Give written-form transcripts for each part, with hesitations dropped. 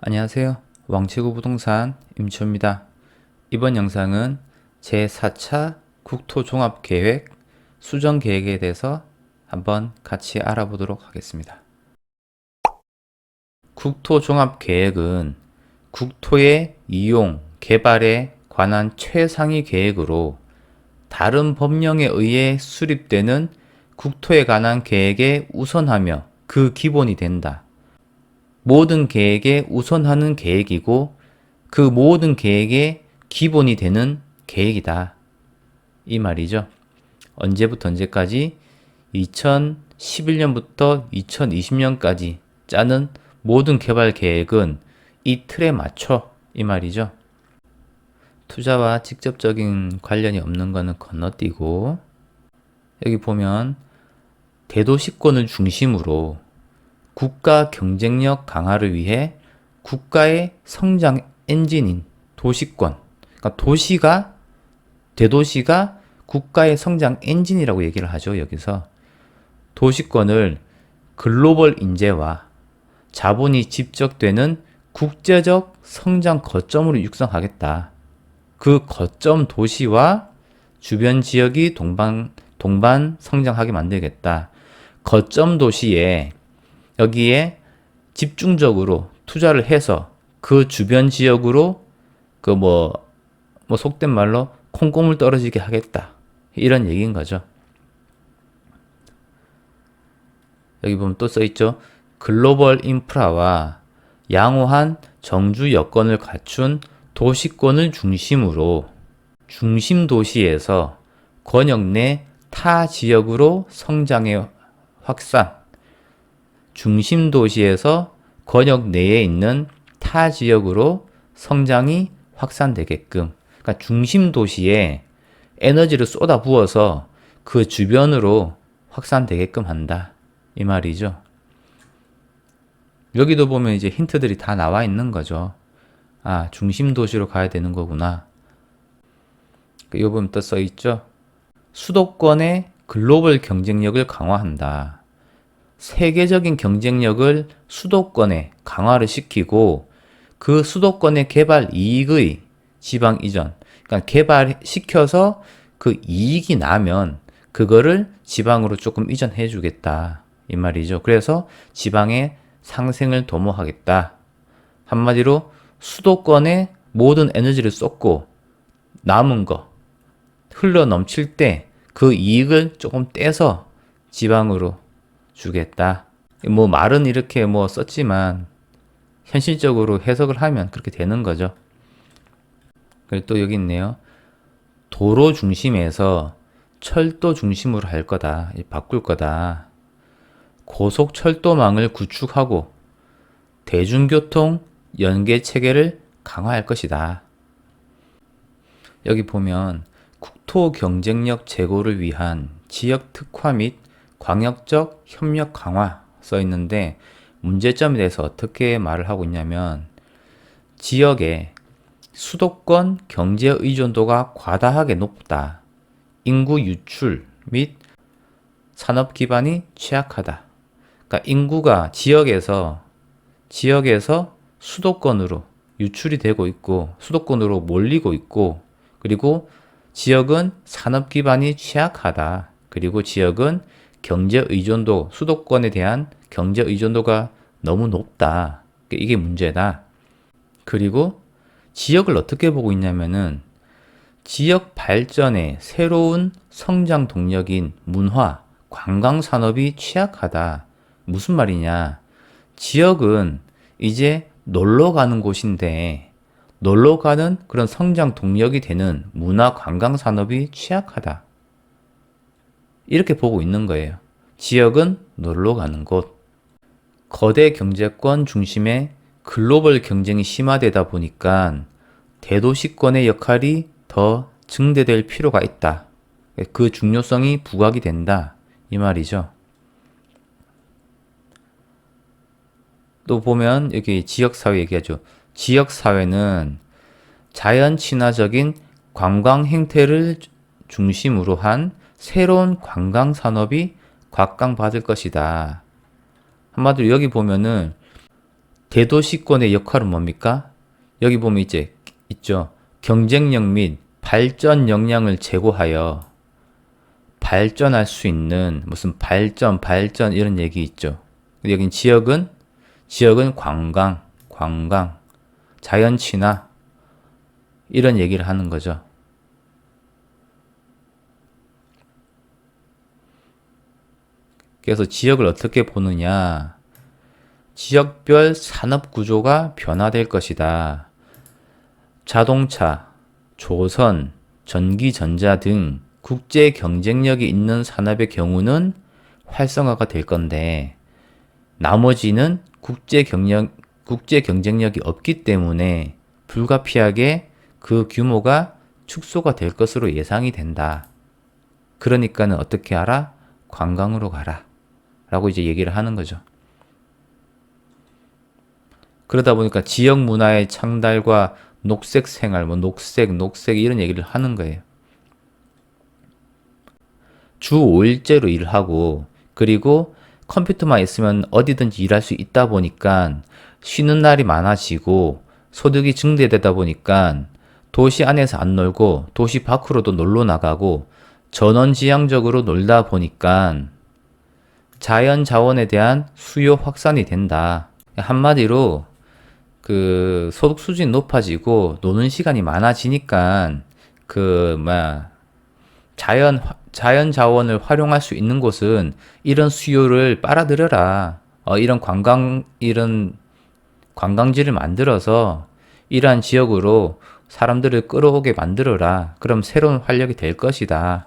안녕하세요. 왕치구 부동산 임초입니다. 이번 영상은 제4차 국토종합계획 수정계획에 대해서 한번 같이 알아보도록 하겠습니다. 국토종합계획은 국토의 이용, 개발에 관한 최상위 계획으로 다른 법령에 의해 수립되는 국토에 관한 계획에 우선하며 그 기본이 된다. 모든 계획에 우선하는 계획이고 그 모든 계획의 기본이 되는 계획이다. 이 말이죠. 언제부터 언제까지? 2011년부터 2020년까지 짜는 모든 개발 계획은 이 틀에 맞춰 이 말이죠. 투자와 직접적인 관련이 없는 거는 건너뛰고 여기 보면 대도시권을 중심으로 국가 경쟁력 강화를 위해 국가의 성장 엔진인 도시권, 그러니까 대도시가 국가의 성장 엔진이라고 얘기를 하죠. 여기서 도시권을 글로벌 인재와 자본이 집적되는 국제적 성장 거점으로 육성하겠다. 그 거점 도시와 주변 지역이 동반 성장하게 만들겠다. 거점 도시에 여기에 집중적으로 투자를 해서 그 주변 지역으로 그 속된 말로 콩고물 떨어지게 하겠다. 이런 얘기인 거죠. 여기 보면 또 써있죠. 글로벌 인프라와 양호한 정주 여건을 갖춘 도시권을 중심으로 중심 도시에서 권역 내 타 지역으로 성장의 확산, 중심 도시에서 권역 내에 있는 타 지역으로 성장이 확산되게끔, 그러니까 중심 도시에 에너지를 쏟아 부어서 그 주변으로 확산되게끔 한다. 이 말이죠. 여기도 보면 이제 힌트들이 다 나와 있는 거죠. 아, 중심 도시로 가야 되는 거구나. 이 부분 또 써 있죠. 수도권의 글로벌 경쟁력을 강화한다. 세계적인 경쟁력을 수도권에 강화를 시키고 그 수도권의 개발 이익의 지방 이전, 그러니까 개발시켜서 그 이익이 나면 그거를 지방으로 조금 이전해 주겠다. 이 말이죠. 그래서 지방의 상생을 도모하겠다. 한마디로 수도권에 모든 에너지를 쏟고 남은 거 흘러 넘칠 때 그 이익을 조금 떼서 지방으로 주겠다. 말은 이렇게 썼지만 현실적으로 해석을 하면 그렇게 되는 거죠. 그리고 또 여기 있네요. 도로 중심에서 철도 중심으로 할 거다. 바꿀 거다. 고속철도망을 구축하고 대중교통 연계 체계를 강화할 것이다. 여기 보면 국토 경쟁력 제고를 위한 지역 특화 및 광역적 협력 강화 써 있는데 문제점에 대해서 어떻게 말을 하고 있냐면 지역의 수도권 경제 의존도가 과다하게 높다. 인구 유출 및 산업 기반이 취약하다. 그러니까 인구가 지역에서 수도권으로 유출이 되고 있고 수도권으로 몰리고 있고 그리고 지역은 산업 기반이 취약하다. 그리고 지역은 경제 의존도, 수도권에 대한 경제 의존도가 너무 높다. 이게 문제다. 그리고 지역을 어떻게 보고 있냐면은 지역 발전의 새로운 성장 동력인 문화, 관광 산업이 취약하다. 무슨 말이냐? 지역은 이제 놀러 가는 곳인데 놀러 가는 그런 성장 동력이 되는 문화 관광 산업이 취약하다. 이렇게 보고 있는 거예요. 지역은 놀러 가는 곳. 거대 경제권 중심의 글로벌 경쟁이 심화되다 보니까 대도시권의 역할이 더 증대될 필요가 있다. 그 중요성이 부각이 된다. 이 말이죠. 또 보면 여기 지역사회 얘기하죠. 지역사회는 자연 친화적인 관광 행태를 중심으로 한 새로운 관광 산업이 곽강받을 것이다. 한마디로 여기 보면은 대도시권의 역할은 뭡니까? 여기 보면 이제 있죠. 경쟁력 및 발전 역량을 제고하여 발전할 수 있는 무슨 발전 이런 얘기 있죠. 여긴 지역은 관광, 자연 친화 이런 얘기를 하는 거죠. 그래서 지역을 어떻게 보느냐? 지역별 산업 구조가 변화될 것이다. 자동차, 조선, 전기전자 등 국제 경쟁력이 있는 산업의 경우는 활성화가 될 건데, 나머지는 국제 경쟁력이 없기 때문에 불가피하게 그 규모가 축소가 될 것으로 예상이 된다. 그러니까는 어떻게 하라? 관광으로 가라. 라고 이제 얘기를 하는 거죠. 그러다 보니까 지역 문화의 창달과 녹색 생활, 녹색 이런 얘기를 하는 거예요. 주 5일제로 일을 하고, 그리고 컴퓨터만 있으면 어디든지 일할 수 있다 보니까 쉬는 날이 많아지고 소득이 증대되다 보니까 도시 안에서 안 놀고 도시 밖으로도 놀러 나가고 전원지향적으로 놀다 보니까 자연 자원에 대한 수요 확산이 된다. 한마디로 그 소득 수준이 높아지고 노는 시간이 많아지니까 자연 자원을 활용할 수 있는 곳은 이런 수요를 빨아들여라. 이런 관광지를 만들어서 이러한 지역으로 사람들을 끌어오게 만들어라. 그럼 새로운 활력이 될 것이다.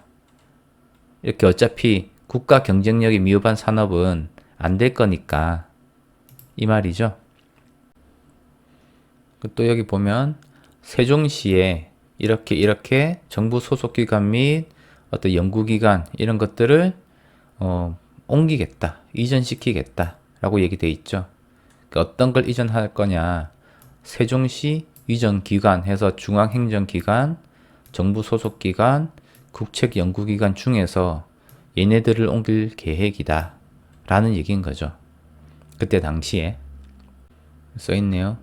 이렇게 어차피 국가 경쟁력이 미흡한 산업은 안 될 거니까 이 말이죠. 또 여기 보면 세종시에 이렇게 정부 소속기관 및 어떤 연구기관 이런 것들을 옮기겠다, 이전시키겠다 라고 얘기되어 있죠. 어떤 걸 이전할 거냐, 세종시 이전기관 해서 중앙행정기관, 정부 소속기관, 국책연구기관 중에서 얘네들을 옮길 계획이다 라는 얘기인 거죠. 그때 당시에 써있네요.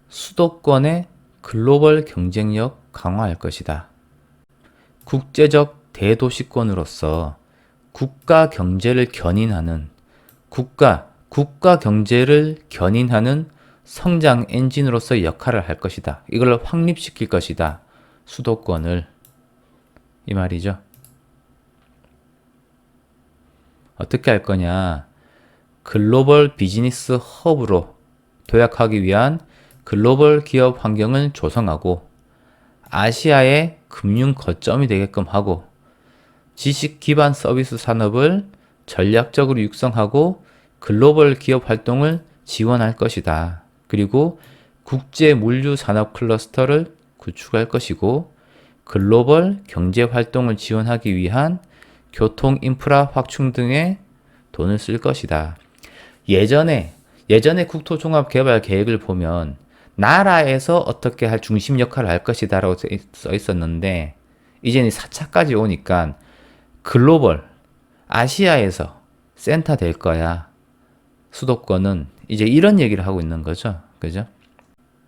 수도권의 글로벌 경쟁력 강화할 것이다. 국제적 대도시권으로서 국가 경제를 견인하는 성장 엔진으로서 역할을 할 것이다. 이걸 확립시킬 것이다. 수도권을. 이 말이죠. 어떻게 할 거냐? 글로벌 비즈니스 허브로 도약하기 위한 글로벌 기업 환경을 조성하고 아시아의 금융 거점이 되게끔 하고 지식 기반 서비스 산업을 전략적으로 육성하고 글로벌 기업 활동을 지원할 것이다. 그리고 국제 물류 산업 클러스터를 구축할 것이고 글로벌 경제 활동을 지원하기 위한 교통 인프라 확충 등에 돈을 쓸 것이다. 예전에 국토종합개발 계획을 보면 나라에서 어떻게 할 중심 역할을 할 것이다 라고 써 있었는데 이제는 4차까지 오니까 글로벌 아시아에서 센터 될 거야. 수도권은 이제 이런 얘기를 하고 있는 거죠. 그죠?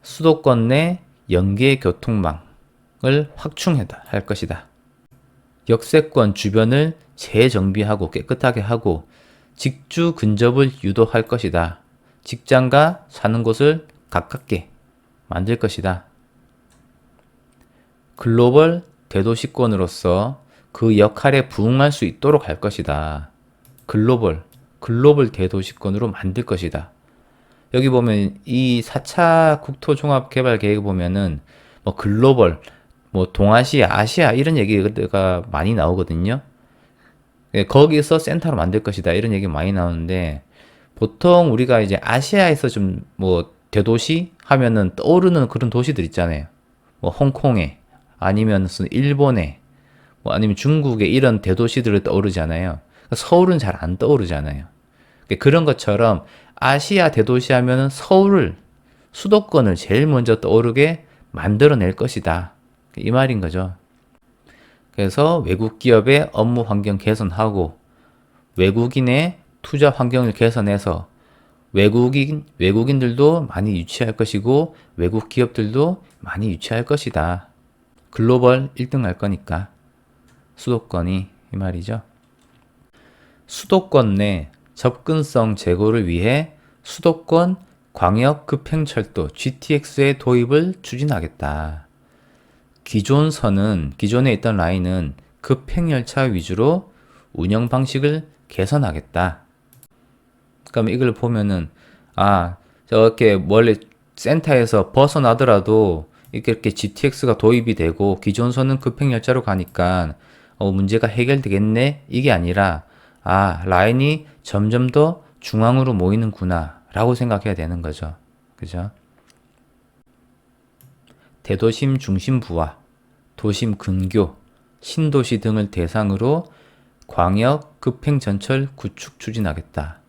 수도권 내 연계 교통망을 확충할 것이다. 역세권 주변을 재정비하고 깨끗하게 하고 직주 근접을 유도할 것이다. 직장과 사는 곳을 가깝게 만들 것이다. 글로벌 대도시권으로서 그 역할에 부응할 수 있도록 할 것이다. 글로벌 대도시권으로 만들 것이다. 여기 보면 이 4차 국토종합개발 계획 보면은 뭐 글로벌, 뭐 동아시아, 아시아 이런 얘기가 많이 나오거든요. 거기서 센터로 만들 것이다 이런 얘기 많이 나오는데 보통 우리가 이제 아시아에서 좀 뭐 대도시 하면은 떠오르는 그런 도시들 있잖아요. 뭐 홍콩에 아니면 무슨 일본에 뭐 아니면 중국에 이런 대도시들을 떠오르잖아요. 서울은 잘 안 떠오르잖아요. 그런 것처럼 아시아 대도시 하면은 수도권을 제일 먼저 떠오르게 만들어낼 것이다. 이 말인 거죠. 그래서 외국 기업의 업무 환경 개선하고 외국인의 투자 환경을 개선해서 외국인들도 많이 유치할 것이고 외국 기업들도 많이 유치할 것이다. 글로벌 1등 할 거니까 수도권이 이 말이죠. 수도권 내 접근성 제고를 위해 수도권 광역 급행철도 GTX의 도입을 추진하겠다. 기존에 있던 라인은 급행열차 위주로 운영 방식을 개선하겠다. 그럼 이걸 보면은 저렇게 원래 센터에서 벗어나더라도 이렇게 GTX가 도입이 되고 기존선은 급행열차로 가니까 문제가 해결되겠네? 이게 아니라 라인이 점점 더 중앙으로 모이는구나 라고 생각해야 되는 거죠. 그죠? 대도심 중심부와 도심 근교, 신도시 등을 대상으로 광역 급행전철 구축 추진하겠다.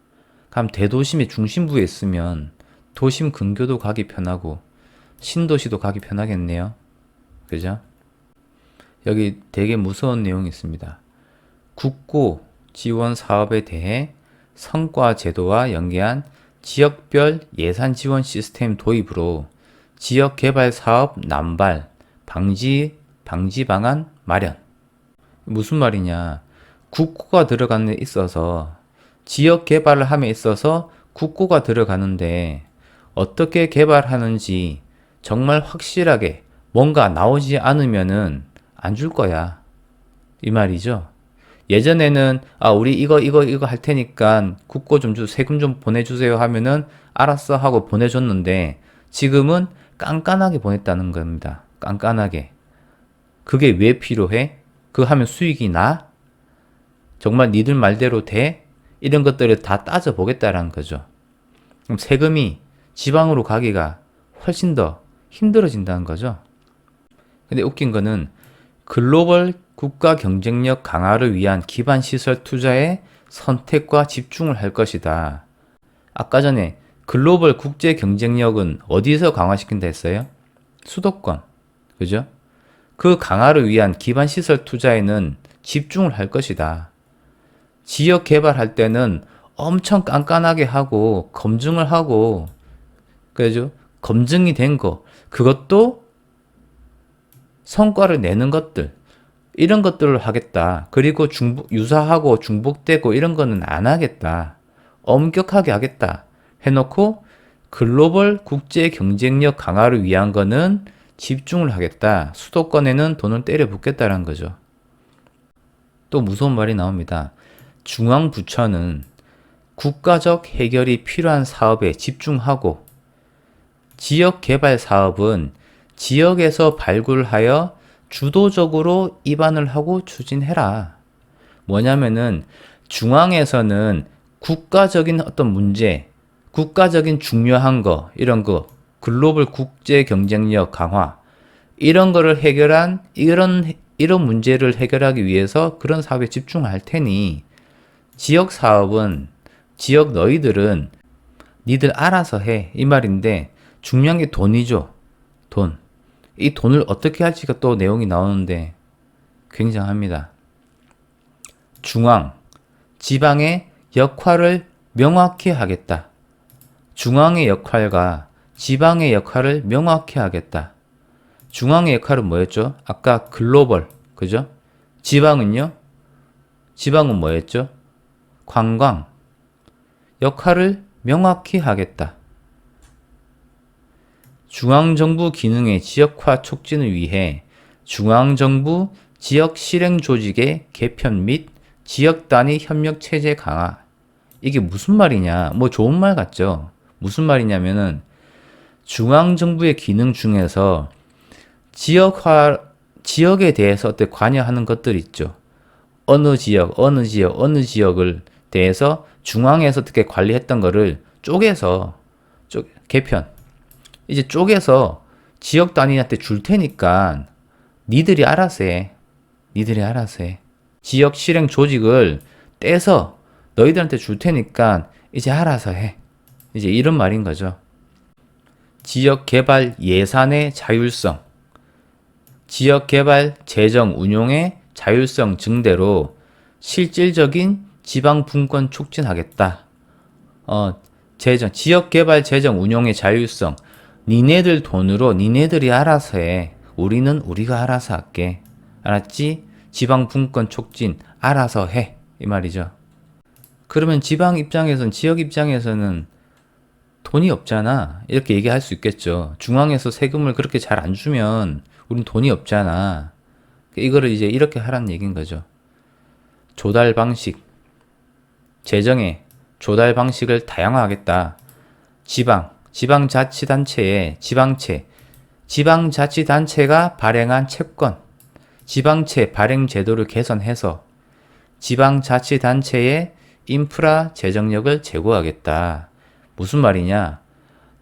그럼 대도심의 중심부에 있으면 도심 근교도 가기 편하고 신도시도 가기 편하겠네요. 그죠? 여기 되게 무서운 내용이 있습니다. 국고 지원 사업에 대해 성과 제도와 연계한 지역별 예산 지원 시스템 도입으로 지역 개발 사업 남발, 방지 방안 마련. 무슨 말이냐? 국고가 들어가는 데 있어서 지역 개발을 함에 있어서 국고가 들어가는데 어떻게 개발하는지 정말 확실하게 뭔가 나오지 않으면은 안 줄 거야. 이 말이죠. 예전에는 우리 이거 할 테니까 국고 좀 세금 좀 보내주세요 하면은 알았어 하고 보내줬는데 지금은 깐깐하게 보냈다는 겁니다. 깐깐하게. 그게 왜 필요해? 그거 하면 수익이 나? 정말 니들 말대로 돼? 이런 것들을 다 따져보겠다라는 거죠. 그럼 세금이 지방으로 가기가 훨씬 더 힘들어진다는 거죠. 근데 웃긴 거는 글로벌 국가 경쟁력 강화를 위한 기반 시설 투자에 선택과 집중을 할 것이다. 아까 전에 글로벌 국제 경쟁력은 어디서 강화시킨다 했어요? 수도권. 그죠? 그 강화를 위한 기반 시설 투자에는 집중을 할 것이다. 지역 개발할 때는 엄청 깐깐하게 하고 검증을 하고 그죠? 검증이 된 거 그것도 성과를 내는 것들 이런 것들을 하겠다. 그리고 유사하고 중복되고 이런 거는 안 하겠다. 엄격하게 하겠다. 해놓고 글로벌 국제 경쟁력 강화를 위한 거는 집중을 하겠다. 수도권에는 돈을 때려 붓겠다라는 거죠. 또 무서운 말이 나옵니다. 중앙부처는 국가적 해결이 필요한 사업에 집중하고 지역 개발 사업은 지역에서 발굴하여 주도적으로 입안을 하고 추진해라. 뭐냐면은 중앙에서는 국가적인 어떤 문제, 국가적인 중요한 거, 이런 거, 글로벌 국제 경쟁력 강화, 이런 거를 해결한, 이런 문제를 해결하기 위해서 그런 사업에 집중할 테니, 지역 사업은, 지역 너희들은 니들 알아서 해. 이 말인데, 중요한 게 돈이죠. 돈. 이 돈을 어떻게 할지가 또 내용이 나오는데, 굉장합니다. 중앙, 지방의 역할을 명확히 하겠다. 중앙의 역할과 지방의 역할을 명확히 하겠다. 중앙의 역할은 뭐였죠? 아까 글로벌, 그죠? 지방은요? 지방은 뭐였죠? 관광. 역할을 명확히 하겠다. 중앙정부 기능의 지역화 촉진을 위해 중앙정부 지역 실행 조직의 개편 및 지역 단위 협력 체제 강화. 이게 무슨 말이냐? 뭐 좋은 말 같죠? 무슨 말이냐면은 중앙정부의 기능 중에서 지역에 대해서 어떻게 관여하는 것들 있죠. 어느 지역을 대해서 중앙에서 어떻게 관리했던 거를 쪼개서 개편. 이제 쪼개서 지역 단위한테 줄 테니까 니들이 알아서 해. 지역 실행 조직을 떼서 너희들한테 줄 테니까 이제 알아서 해. 이제 이런 말인 거죠. 지역 개발 예산의 자율성, 지역 개발 재정 운용의 자율성 증대로 실질적인 지방 분권 촉진하겠다. 재정, 지역개발 재정 운용의 자율성. 니네들 돈으로 니네들이 알아서 해. 우리는 우리가 알아서 할게. 알았지? 지방 분권 촉진 알아서 해. 이 말이죠. 그러면 지방 입장에서는, 지역 입장에서는 돈이 없잖아. 이렇게 얘기할 수 있겠죠. 중앙에서 세금을 그렇게 잘 안 주면 우린 돈이 없잖아. 이거를 이제 이렇게 하라는 얘기인 거죠. 조달 방식. 재정의 조달 방식을 다양화하겠다. 지방자치단체의 지방자치단체가 발행한 채권, 지방채 발행 제도를 개선해서 지방자치단체의 인프라 재정력을 제고하겠다. 무슨 말이냐?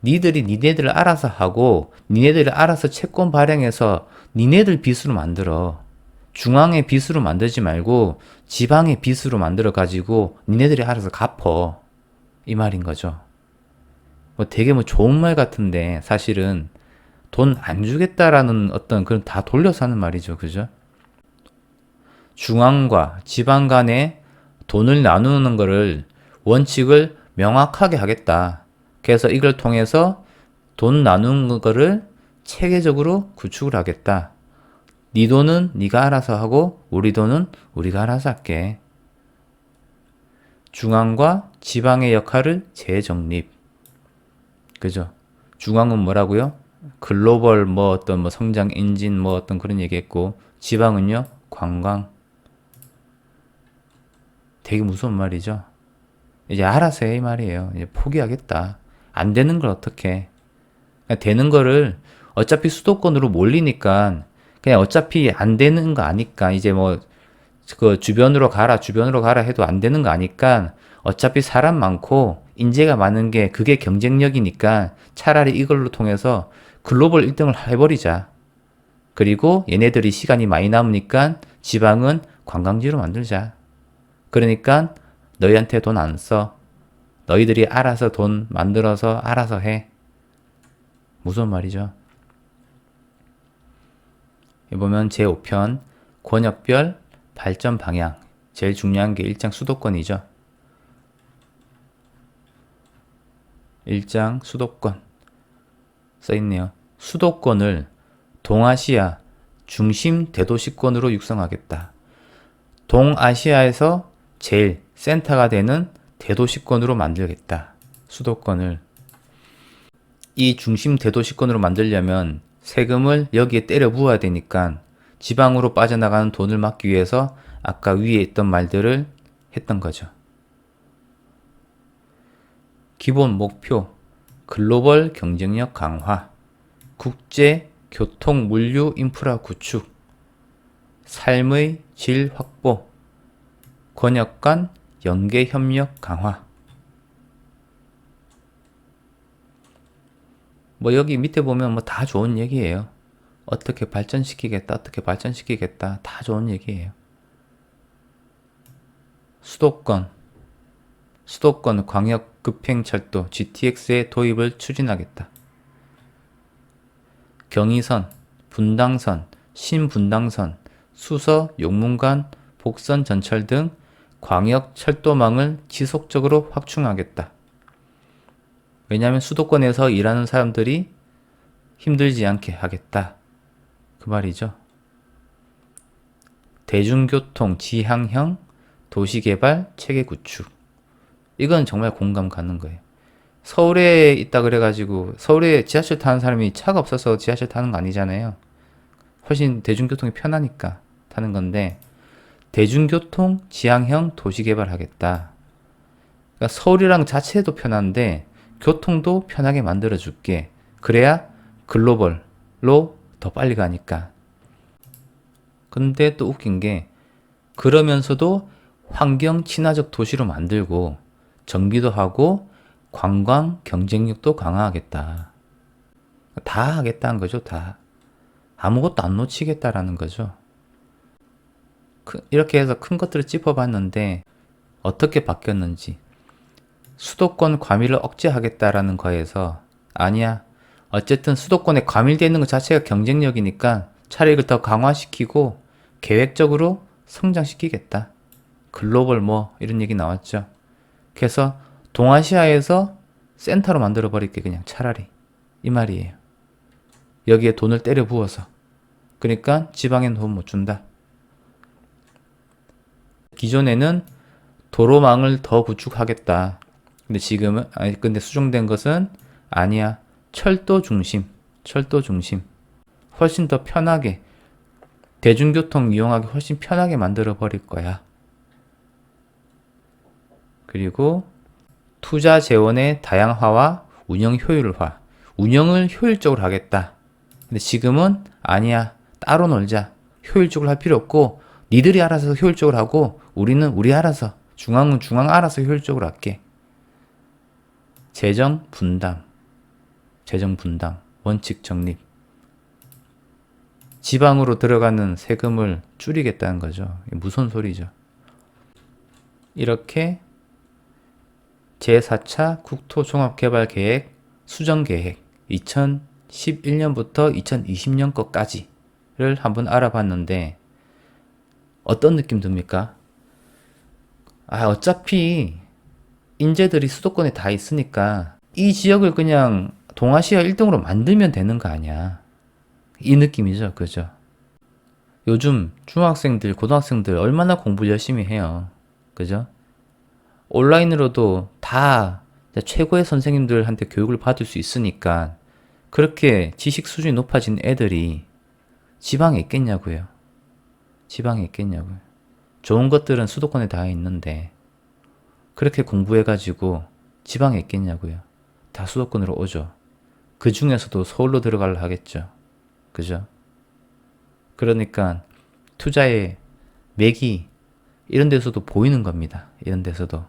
니네들 알아서 하고 니네들이 알아서 채권 발행해서 니네들 빚으로 만들어. 중앙의 빚으로 만들지 말고 지방의 빚으로 만들어 가지고 니네들이 알아서 갚어. 이 말인 거죠. 뭐 되게 뭐 좋은 말 같은데 사실은 돈 안 주겠다라는 어떤 그런 다 돌려서 하는 말이죠. 그죠? 중앙과 지방 간에 돈을 나누는 거를 원칙을 명확하게 하겠다. 그래서 이걸 통해서 돈 나누는 거를 체계적으로 구축을 하겠다. 네 돈은 네가 알아서 하고 우리 돈은 우리가 알아서 할게. 중앙과 지방의 역할을 재정립. 그죠? 중앙은 뭐라고요? 글로벌 뭐 어떤 뭐 성장 엔진 뭐 어떤 그런 얘기했고, 지방은요 관광. 되게 무서운 말이죠. 이제 알아서 해 이 말이에요. 이제 포기하겠다. 안 되는 걸 어떻게? 그러니까 되는 거를 어차피 수도권으로 몰리니까 그냥 어차피 안 되는 거 아니까 이제 뭐 그 주변으로 가라 해도 안 되는 거 아니까 어차피 사람 많고 인재가 많은 게 그게 경쟁력이니까 차라리 이걸로 통해서 글로벌 1등을 해버리자. 그리고 얘네들이 시간이 많이 남으니까 지방은 관광지로 만들자. 그러니까 너희한테 돈 안 써. 너희들이 알아서 돈 만들어서 알아서 해. 무슨 말이죠? 여기 보면 제5편 권역별 발전 방향. 제일 중요한 게 1장 수도권이죠. 1장 수도권 써있네요. 수도권을 동아시아 중심 대도시권으로 육성하겠다. 동아시아에서 제일 센터가 되는 대도시권으로 만들겠다. 수도권을. 이 중심 대도시권으로 만들려면 세금을 여기에 때려 부어야 되니까 지방으로 빠져나가는 돈을 막기 위해서 아까 위에 있던 말들을 했던 거죠. 기본 목표, 글로벌 경쟁력 강화, 국제 교통 물류 인프라 구축, 삶의 질 확보, 권역 간 연계 협력 강화. 뭐 여기 밑에 보면 뭐 다 좋은 얘기예요. 어떻게 발전시키겠다, 다 좋은 얘기예요. 수도권 광역 급행철도 GTX의 도입을 추진하겠다. 경의선, 분당선, 신분당선, 수서, 용문간, 복선 전철 등 광역 철도망을 지속적으로 확충하겠다. 왜냐하면 수도권에서 일하는 사람들이 힘들지 않게 하겠다. 그 말이죠. 대중교통 지향형 도시개발 체계 구축. 이건 정말 공감 가는 거예요. 서울에 있다 그래가지고 서울에 지하철 타는 사람이 차가 없어서 지하철 타는 거 아니잖아요. 훨씬 대중교통이 편하니까 타는 건데 대중교통 지향형 도시개발 하겠다. 그러니까 서울이랑 자체도 편한데 교통도 편하게 만들어줄게. 그래야 글로벌로 더 빨리 가니까. 근데 또 웃긴 게 그러면서도 환경 친화적 도시로 만들고 정비도 하고 관광 경쟁력도 강화하겠다. 다 하겠다는 거죠. 다. 아무것도 안 놓치겠다라는 거죠. 이렇게 해서 큰 것들을 짚어봤는데 어떻게 바뀌었는지. 수도권 과밀을 억제하겠다라는 거에서 아니야. 어쨌든 수도권에 과밀되어 있는 것 자체가 경쟁력이니까 차라리 이걸 더 강화시키고 계획적으로 성장시키겠다. 글로벌 뭐 이런 얘기 나왔죠. 그래서 동아시아에서 센터로 만들어 버릴게 그냥 차라리 이 말이에요. 여기에 돈을 때려 부어서. 그러니까 지방엔 돈 못 준다. 기존에는 도로망을 더 구축하겠다. 근데 지금은 근데 수정된 것은 아니야. 철도 중심. 훨씬 더 편하게 대중교통 이용하기 훨씬 편하게 만들어 버릴 거야. 그리고 투자 재원의 다양화와 운영 효율화. 운영을 효율적으로 하겠다. 근데 지금은 아니야. 따로 놀자. 효율적으로 할 필요 없고 니들이 알아서 효율적으로 하고 우리는 우리 알아서 중앙은 중앙 알아서 효율적으로 할게. 재정 분담, 원칙 정립. 지방으로 들어가는 세금을 줄이겠다는 거죠. 무슨 소리죠? 이렇게 제4차 국토종합개발계획 수정계획 2011년부터 2020년 것까지를 한번 알아봤는데 어떤 느낌 듭니까? 어차피 인재들이 수도권에 다 있으니까 이 지역을 그냥 동아시아 1등으로 만들면 되는 거 아니야. 이 느낌이죠. 그죠? 요즘 중학생들, 고등학생들 얼마나 공부 열심히 해요. 그죠? 온라인으로도 다 최고의 선생님들한테 교육을 받을 수 있으니까 그렇게 지식 수준이 높아진 애들이 지방에 있겠냐고요. 좋은 것들은 수도권에 다 있는데 그렇게 공부해가지고 지방에 있겠냐고요. 다 수도권으로 오죠. 그 중에서도 서울로 들어가려 하겠죠. 그죠? 그러니까 투자의 맥이 이런 데서도 보이는 겁니다. 이런 데서도.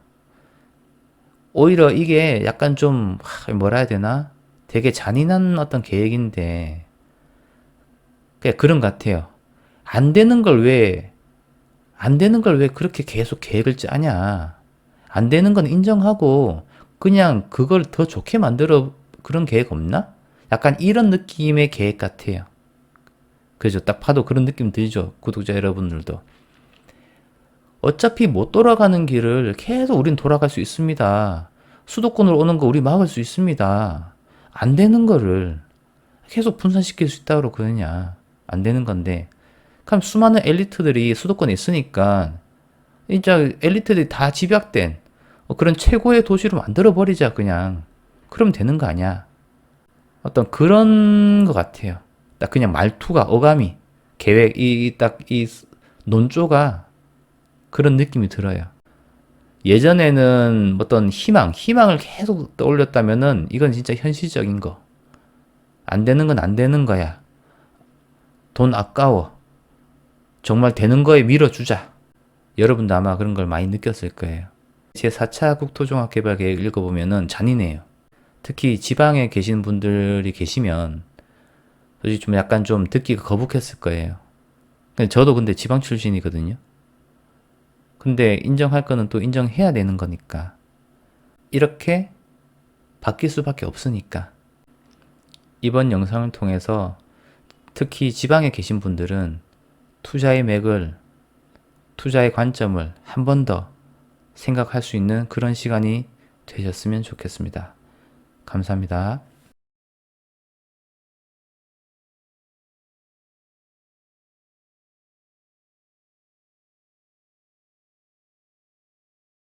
오히려 이게 약간 좀 뭐라 해야 되나? 되게 잔인한 어떤 계획인데 그냥 그런 것 같아요. 안 되는 걸 왜 그렇게 계속 계획을 짜냐? 안 되는 건 인정하고 그냥 그걸 더 좋게 만들어 그런 계획 없나? 약간 이런 느낌의 계획 같아요. 그죠? 딱 봐도 그런 느낌 들죠? 구독자 여러분들도. 어차피 못 돌아가는 길을 계속 우린 돌아갈 수 있습니다. 수도권으로 오는 거 우리 막을 수 있습니다. 안 되는 거를 계속 분산시킬 수 있다고 그러냐. 안 되는 건데. 그럼 수많은 엘리트들이 수도권에 있으니까 진짜 엘리트들이 다 집약된 그런 최고의 도시로 만들어버리자 그냥. 그러면 되는 거 아니야. 어떤 그런 것 같아요. 딱 그냥 말투가 어감이 계획 이 논조가 그런 느낌이 들어요. 예전에는 어떤 희망을 계속 떠올렸다면은 이건 진짜 현실적인 거. 안 되는 건 안 되는 거야. 돈 아까워. 정말 되는 거에 밀어주자. 여러분도 아마 그런 걸 많이 느꼈을 거예요. 제4차 국토종합개발계획 읽어보면은 잔인해요. 특히 지방에 계신 분들이 계시면 솔직히 좀 약간 좀 듣기가 거북했을 거예요. 저도 근데 지방 출신이거든요. 근데 인정할 거는 또 인정해야 되는 거니까. 이렇게 바뀔 수밖에 없으니까. 이번 영상을 통해서 특히 지방에 계신 분들은 투자의 맥을, 투자의 관점을 한 번 더 생각할 수 있는 그런 시간이 되셨으면 좋겠습니다. 감사합니다.